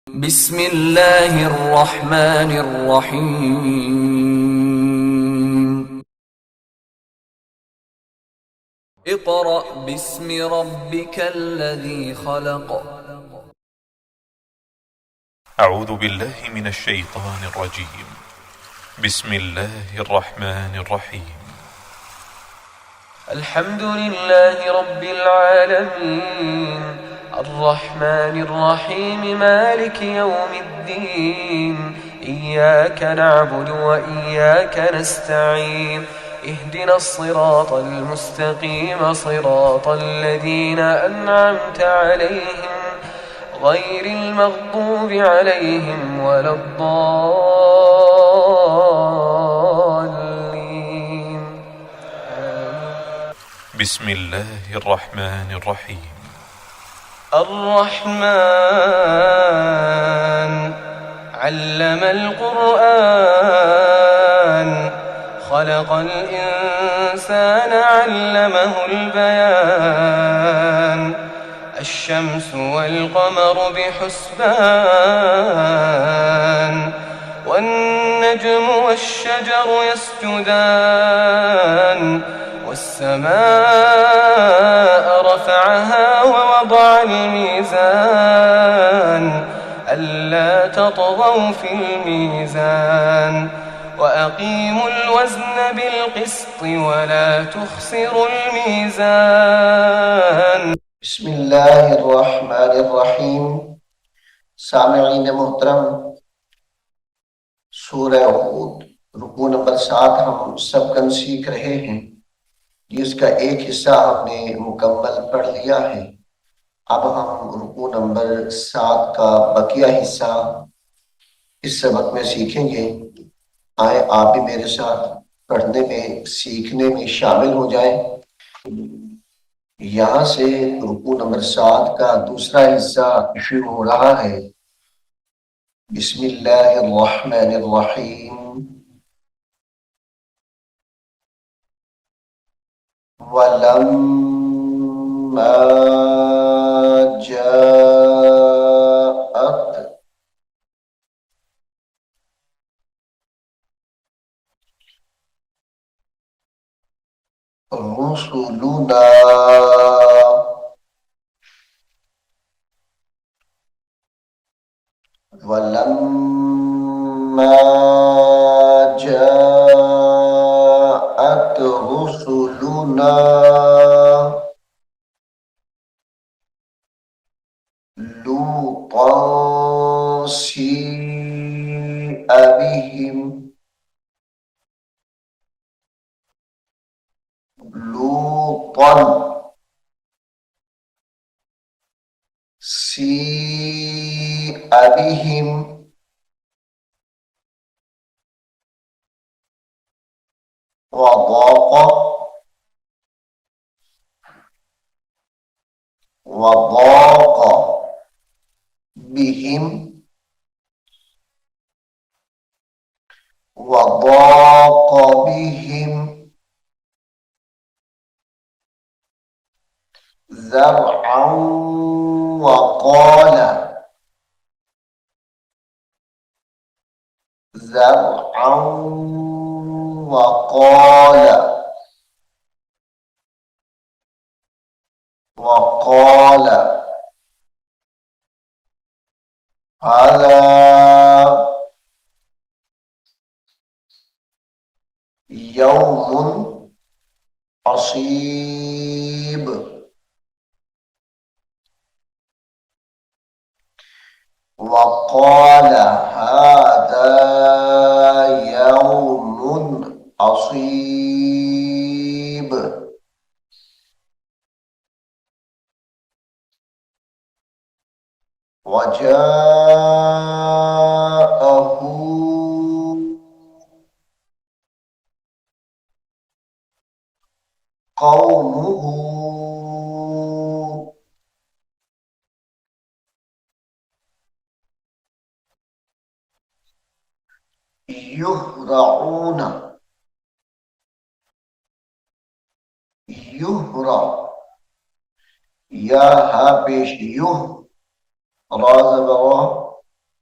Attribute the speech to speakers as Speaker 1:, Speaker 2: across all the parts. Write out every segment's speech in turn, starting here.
Speaker 1: بسم الله الرحمن الرحيم. اقرأ باسم ربك الذي خلق.
Speaker 2: أعوذ بالله من الشيطان الرجيم. بسم الله الرحمن الرحيم.
Speaker 3: الحمد لله رب العالمين الرحمن الرحيم مالك يوم الدين. إياك نعبد وإياك نستعين. اهدنا الصراط المستقيم صراط الذين أنعمت عليهم غير المغضوب عليهم ولا الضالين.
Speaker 2: بسم الله الرحمن الرحيم.
Speaker 3: الرحمن علم القرآن خلق الإنسان علمه البيان. الشمس والقمر بحسبان والنجم والشجر يسجدان. والسماء رفعها ووضع الميزان ألا تطغوا في الميزان وأقيموا الوزن بالقسط ولا تخسروا الميزان.
Speaker 4: بسم الله الرحمن الرحیم. سامعین محترم، سورہ ہود رکوع نمبر 7 ہم سبقاً سیکھ رہے ہیں، جس کا ایک حصہ ہم نے مکمل پڑھ لیا ہے۔ اب ہم رکوع نمبر 7 کا بقیہ حصہ اس سبق میں سیکھیں گے۔ آئے آپ بھی میرے ساتھ پڑھنے میں سیکھنے میں شامل ہو جائیں۔ یہاں سے رکوع نمبر 7 کا دوسرا حصہ شروع ہو رہا ہے۔ بسم اللہ الرحمن الرحیم۔ وَلَمَّا جَاءَتْ رُسُلُنَا وَلَمَّا جَاءَتْ رُسُلُنَا لُوطًا سِيءَ بِهِمْ لُوطًا سِيءَ بِهِمْ وضاق بهم وضاق بهم ذرعا وقال ذرعا وقال وقال هذا يوم عصيب وقال هذا يوم عصيب وجاءه قومه يهرعون يهرع یا ہا پیش یوہ راز بوا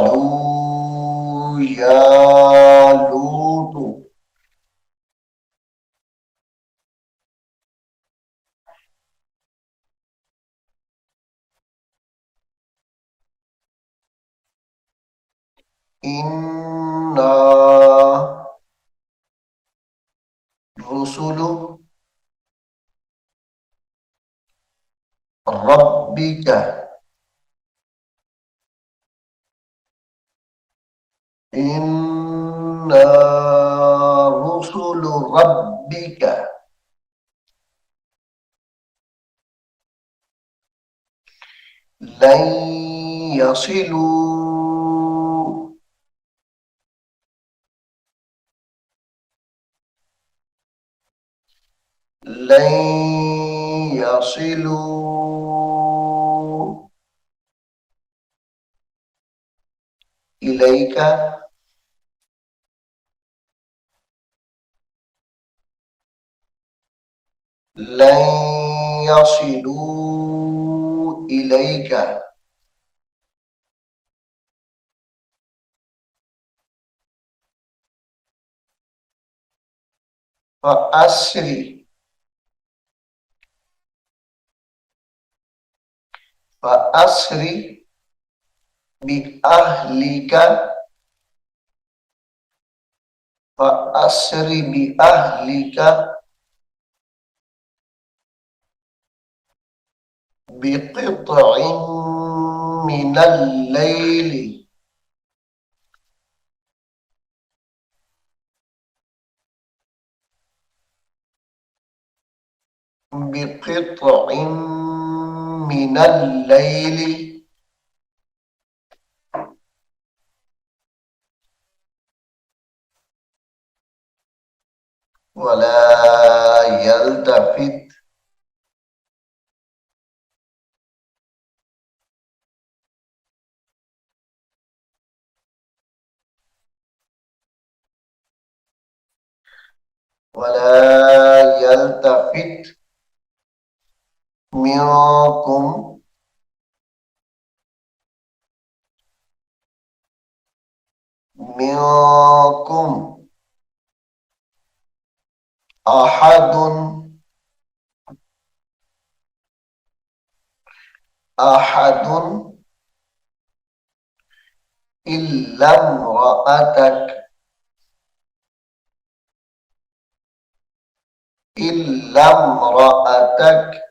Speaker 4: قالوا يا لوط إنا رسل ربك إنا رسل ربك لن يصلوا لن يصلوا إليك لن يصلوا إليك فأسر فأسر بأهلك فأسر بأهلك بقطع من الليل بقطع من الليل ولا يلتفت ولا يلتفت منكم منكم أحد أحد إلا امرأتك إلا امرأتك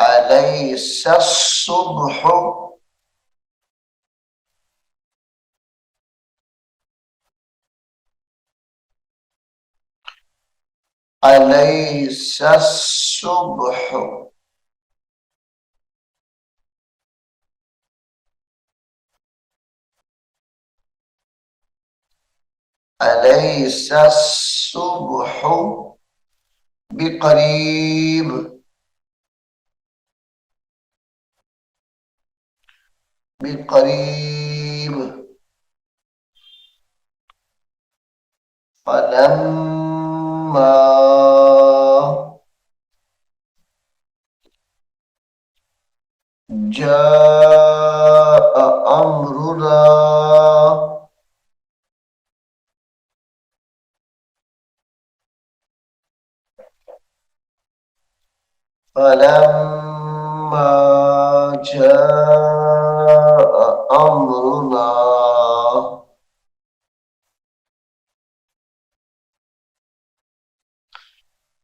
Speaker 4: أليس الصبح أليس الصبح أليس الصبح بقريب بقريب فلما جاء أمرنا فلما جاء أمرنا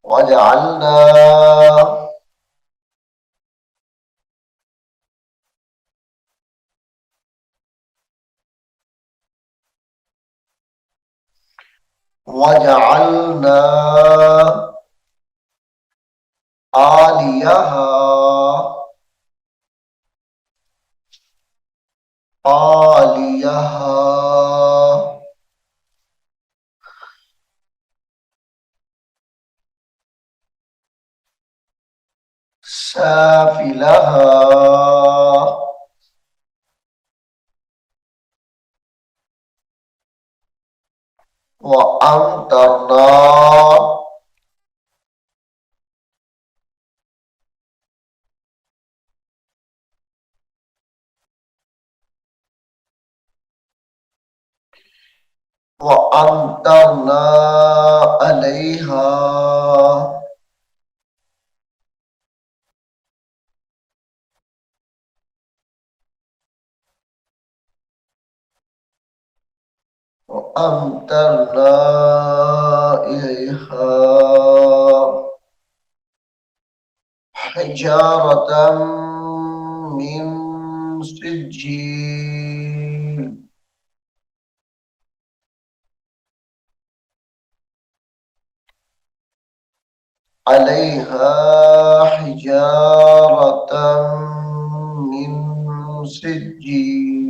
Speaker 4: وجعلنا وجعلنا عاليها عاليها سافلها وأمطرنا وأمطرنا عليها وأمطرنا إليها حجارة من سجيل عليها حجارة من سجيل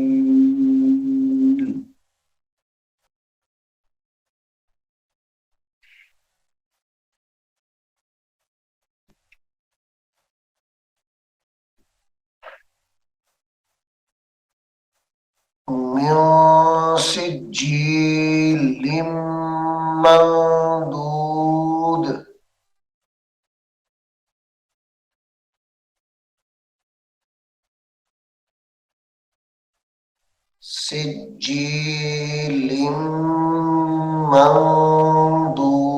Speaker 4: من سجيل منضود سجيل منضود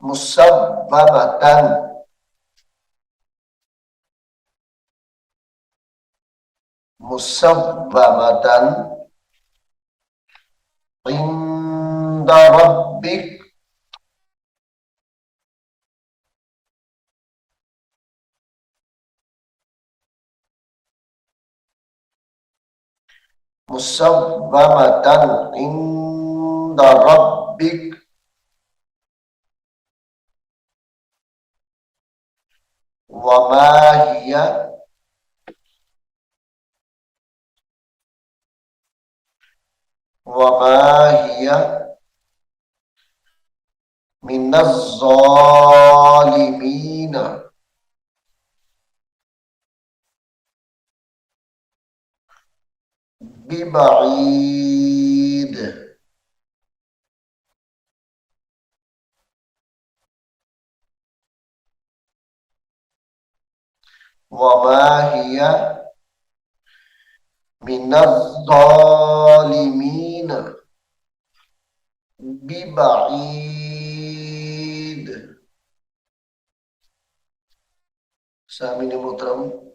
Speaker 4: مسببة مسببة عند ربك مسببة عند ربك وما هي وما هي من الظالمين ببعيد وما هي من الظالمين ببعيد. سامعين محترم،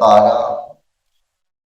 Speaker 4: 12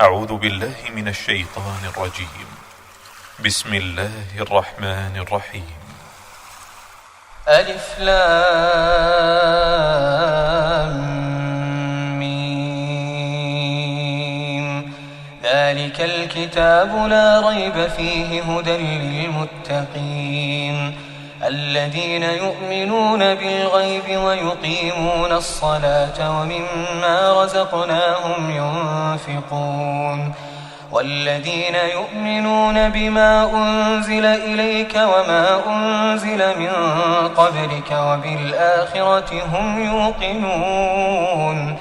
Speaker 2: أعوذ بالله من الشيطان الرجيم بسم الله الرحمن الرحيم
Speaker 3: ألف لام ميم ذلك الكتاب لا ريب فيه هدى للمتقين الذين يؤمنون بالغيب ويقيمون الصلاة ومما رزقناهم ينفقون والذين يؤمنون بما أنزل إليك وما أنزل من قبلك وبالآخرة هم يوقنون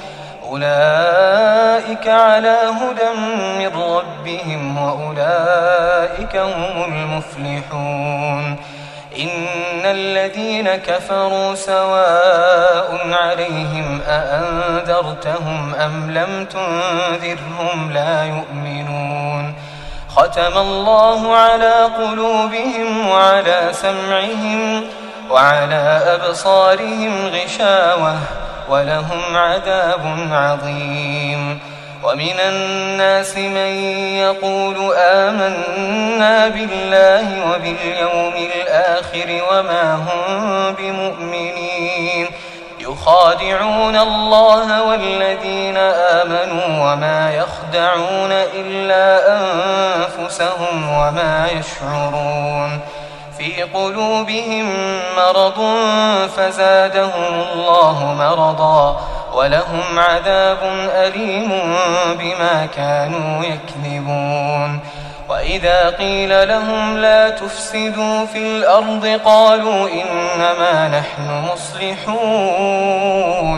Speaker 3: أولئك على هدى من ربهم وأولئك هم المفلحون إن الذين كفروا سواء عليهم أأنذرتهم أم لم تنذرهم لا يؤمنون ختم الله على قلوبهم وعلى سمعهم وعلى أبصارهم غشاوة ولهم عذاب عظيم ومن الناس من يقول آمنا بالله وباليوم الآخر وما هم بمؤمنين يخادعون الله والذين آمنوا وما يخدعون إلا أنفسهم وما يشعرون في قلوبهم مرض فزادهم الله مرضا ولهم عذاب أليم بما كانوا يكذبون وإذا قيل لهم لا تفسدوا في الأرض قالوا إنما نحن مصلحون